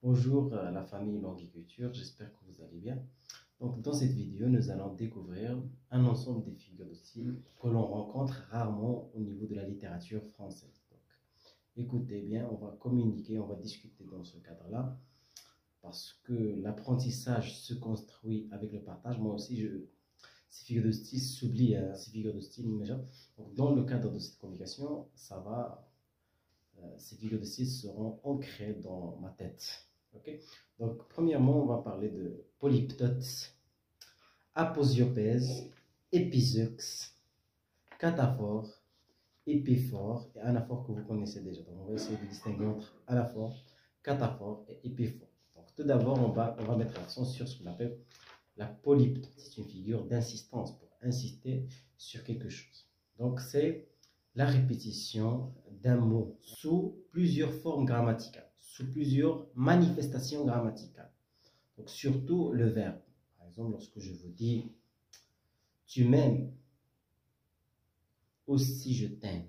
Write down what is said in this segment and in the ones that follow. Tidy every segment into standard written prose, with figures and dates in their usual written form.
Bonjour à la famille Languiculture, j'espère que vous allez bien. Donc, dans cette vidéo, nous allons découvrir un ensemble de figures de style que l'on rencontre rarement au niveau de la littérature française. Donc, écoutez bien, on va communiquer, on va discuter dans ce cadre-là, parce que l'apprentissage se construit avec le partage. Moi aussi, ces figures de style s'oublient, ces figures de style déjà. Donc, dans le cadre de cette communication, ces figures de style seront ancrées dans ma tête. Okay. Donc, premièrement, on va parler de polyptotes, aposiopèse, épizeux, cataphore, épiphore et anaphore que vous connaissez déjà. Donc, on va essayer de distinguer entre anaphore, cataphore et épiphore. Donc, tout d'abord, on va mettre l'accent sur ce qu'on appelle la polyptote. C'est une figure d'insistance pour insister sur quelque chose. Donc, c'est la répétition d'un mot sous plusieurs formes grammaticales, sous plusieurs manifestations grammaticales. Donc, surtout le verbe. Par exemple, lorsque je vous dis tu m'aimes, aussi je t'aime.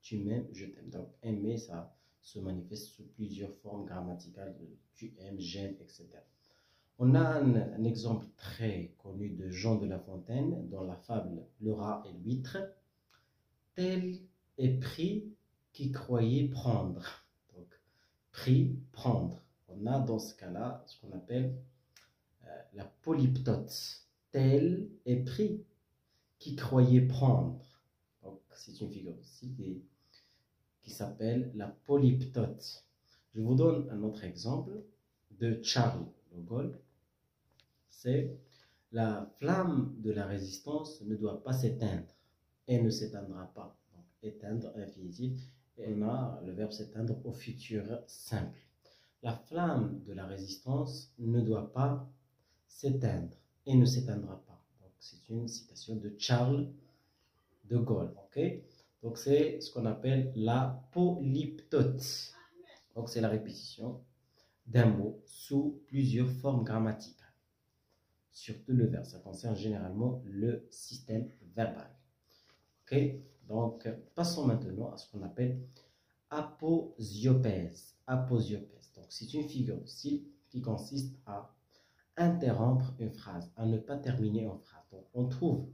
Tu m'aimes, je t'aime. Donc, aimer, ça se manifeste sous plusieurs formes grammaticales de tu aimes, j'aime, etc. On a un exemple très connu de Jean de La Fontaine dans la fable Le rat et l'huître. Tel est pris qui croyait prendre. Donc, pris, prendre. On a dans ce cas-là ce qu'on appelle la polyptote. Tel est pris qui croyait prendre. Donc, c'est une figure aussi qui s'appelle la polyptote. Je vous donne un autre exemple de Charles de Gaulle. C'est la flamme de la résistance ne doit pas s'éteindre et ne s'éteindra pas. Donc, éteindre, infinitif, et on a le verbe s'éteindre au futur simple. La flamme de la résistance ne doit pas s'éteindre et ne s'éteindra pas. Donc, c'est une citation de Charles de Gaulle. Okay? Donc, c'est ce qu'on appelle la polyptote. Donc, c'est la répétition d'un mot sous plusieurs formes grammaticales. Surtout le verbe, ça concerne généralement le système verbal. Ok, donc passons maintenant à ce qu'on appelle aposiopèse. Aposiopèse. Donc c'est une figure de style qui consiste à interrompre une phrase, à ne pas terminer une phrase. Donc on trouve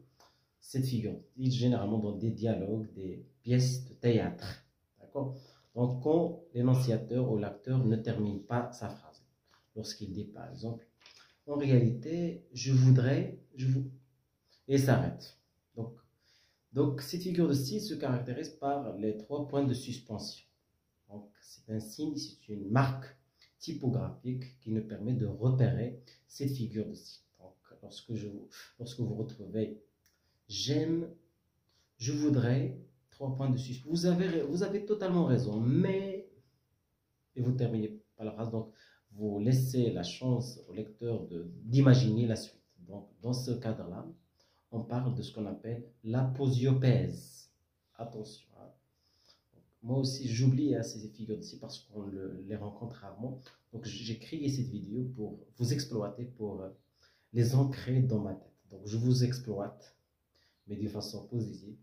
cette figure de style généralement dans des dialogues, des pièces de théâtre. D'accord? Donc quand l'énonciateur ou l'acteur ne termine pas sa phrase, lorsqu'il dit par exemple en réalité, je voudrais, et s'arrête. Donc, cette figure de style se caractérise par les 3 points de suspension. Donc, c'est un signe, c'est une marque typographique qui nous permet de repérer cette figure de style. Donc, lorsque vous retrouvez j'aime, je voudrais, 3 points de suspension. Vous avez totalement raison, mais, et vous terminez par la phrase. Donc, vous laissez la chance au lecteur d'imaginer la suite. Donc, dans ce cadre-là, on parle de ce qu'on appelle l'aposiopèse. Attention. Hein. Moi aussi, j'oublie ces figures ici parce qu'on les rencontre rarement. Donc, j'ai créé cette vidéo pour vous exploiter, pour les ancrer dans ma tête. Donc, je vous exploite, mais de façon positive,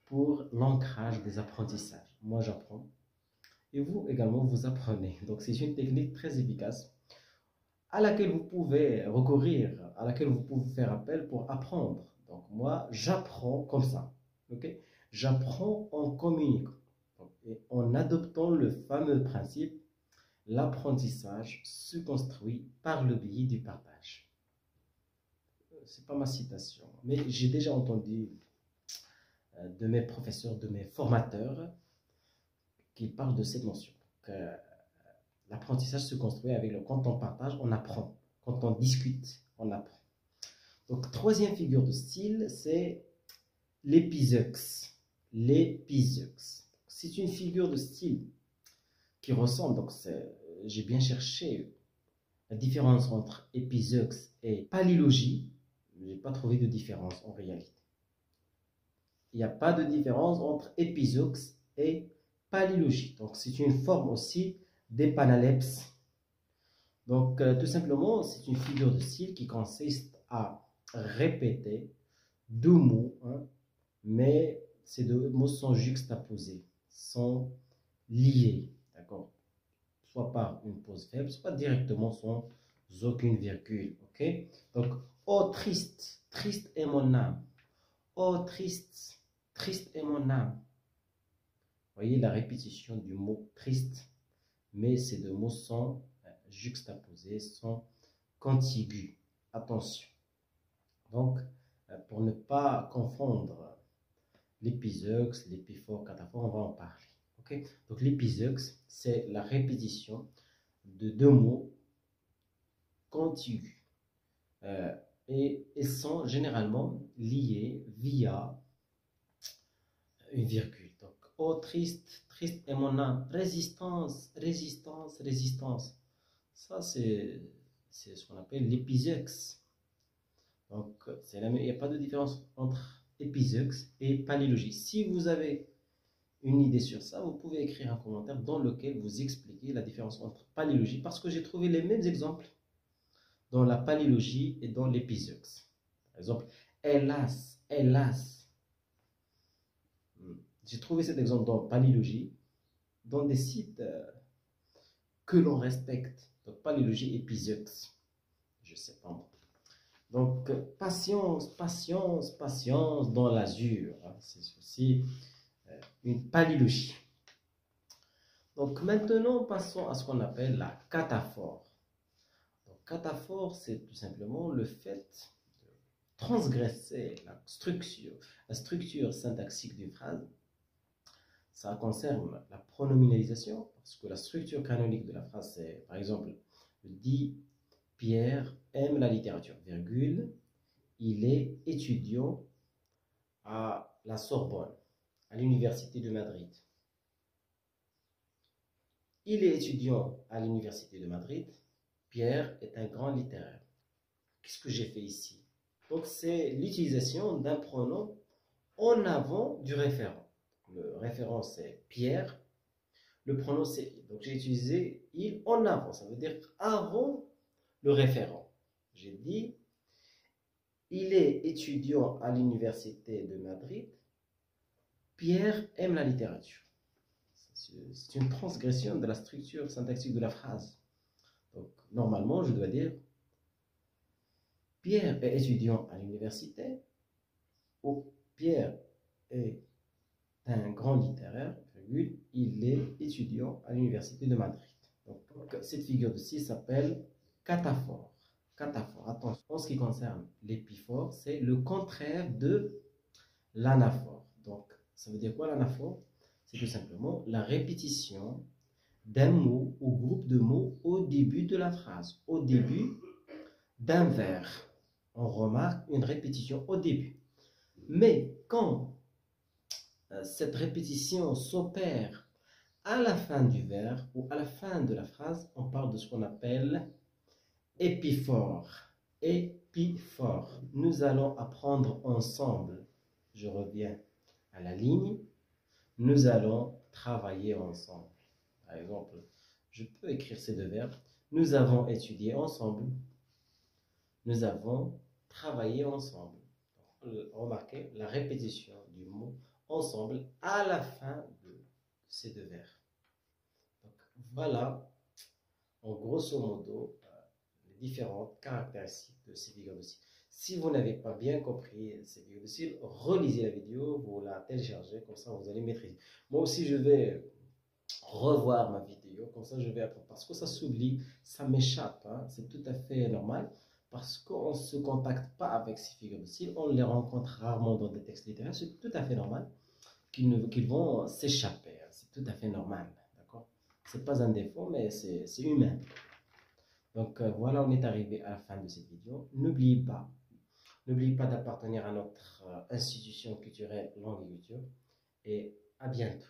pour l'ancrage des apprentissages. Moi, j'apprends. Et vous également, vous apprenez. Donc, c'est une technique très efficace à laquelle vous pouvez recourir, à laquelle vous pouvez faire appel pour apprendre. Donc, moi, j'apprends comme ça. Okay? J'apprends en communiquant. Et en adoptant le fameux principe, l'apprentissage se construit par le biais du partage. Ce n'est pas ma citation, mais j'ai déjà entendu de mes professeurs, de mes formateurs, qui parlent de cette notion. L'apprentissage se construit avec le quand on partage, on apprend. Quand on discute, on apprend. Donc, troisième figure de style, c'est l'épizeux. L'épizeux. C'est une figure de style qui ressemble, donc j'ai bien cherché la différence entre épizeux et palylogie. Je n'ai pas trouvé de différence en réalité. Il n'y a pas de différence entre épizeux et palylogie. Donc, c'est une forme aussi d'épanalepse. Donc, tout simplement, c'est une figure de style qui consiste à répéter 2 mots, hein, mais ces 2 mots sont juxtaposés, sont liés, d'accord? soit par une pause faible, soit directement sans aucune virgule. Ok? Donc, oh triste, triste est mon âme. Oh triste, triste est mon âme. Vous voyez la répétition du mot triste, mais ces deux mots sont juxtaposés, sont contigus. Attention. Donc, pour ne pas confondre l'épizeux, l'épiphore, cataphore, on va en parler. Okay? Donc, l'épizeux, c'est la répétition de deux mots contigus. Et ils sont généralement liés via une virgule. Donc, oh triste, triste est mon âme. Résistance, résistance, résistance. Ça, c'est ce qu'on appelle l'épizeux. Donc, il n'y a pas de différence entre épizeux et paléologie. Si vous avez une idée sur ça, vous pouvez écrire un commentaire dans lequel vous expliquez la différence entre paléologie, parce que j'ai trouvé les mêmes exemples dans la paléologie et dans l'épizeux. Par exemple, hélas, hélas. J'ai trouvé cet exemple dans paléologie, dans des sites que l'on respecte. Donc, paléologie, épizeux. Je ne sais pas. Donc, patience, patience, patience dans l'azur. C'est aussi une paléologie. Donc, maintenant, passons à ce qu'on appelle la cataphore. Donc, cataphore, c'est tout simplement le fait de transgresser la structure syntaxique d'une phrase. Ça concerne la pronominalisation, parce que la structure canonique de la phrase, c'est, par exemple, je dis Pierre aime la littérature, virgule, il est étudiant à la Sorbonne, à l'Université de Madrid. Il est étudiant à l'Université de Madrid, Pierre est un grand littéraire. Qu'est-ce que j'ai fait ici? Donc, c'est l'utilisation d'un pronom en avant du référent. Le référent, c'est Pierre. Le pronom, c'est il. Donc, j'ai utilisé il en avant. Ça veut dire avant le référent. J'ai dit, il est étudiant à l'Université de Madrid. Pierre aime la littérature. C'est une transgression de la structure syntaxique de la phrase. Donc, normalement, je dois dire, Pierre est étudiant à l'université, ou Pierre est un grand littéraire, virgule, il est étudiant à l'Université de Madrid. Donc, cette figure de ci s'appelle cataphore. Cataphore, attention, en ce qui concerne l'épiphore, c'est le contraire de l'anaphore. Donc, ça veut dire quoi l'anaphore? C'est tout simplement la répétition d'un mot ou groupe de mots au début de la phrase, au début d'un vers. On remarque une répétition au début. Mais quand cette répétition s'opère à la fin du vers ou à la fin de la phrase, on parle de ce qu'on appelle épiphore. Épiphore. Nous allons apprendre ensemble. Je reviens à la ligne. Nous allons travailler ensemble. Par exemple, je peux écrire ces deux verbes. Nous avons étudié ensemble. Nous avons travaillé ensemble. Remarquez la répétition du mot ensemble à la fin de ces deux verbes. Donc, voilà, en grosso modo, les différentes caractéristiques de ces figures de style. Si vous n'avez pas bien compris ces figures de style, relisez la vidéo, vous la téléchargez, comme ça vous allez maîtriser. Moi aussi, je vais revoir ma vidéo, comme ça je vais apprendre. Parce que ça s'oublie, ça m'échappe, hein, c'est tout à fait normal. Parce qu'on ne se contacte pas avec ces figures de style, on les rencontre rarement dans des textes littéraires, c'est tout à fait normal qu'ils vont s'échapper, c'est tout à fait normal, d'accord? C'est pas un défaut, mais c'est humain. Donc voilà, on est arrivé à la fin de cette vidéo. N'oubliez pas d'appartenir à notre institution culturelle Langue et Culture, et à bientôt.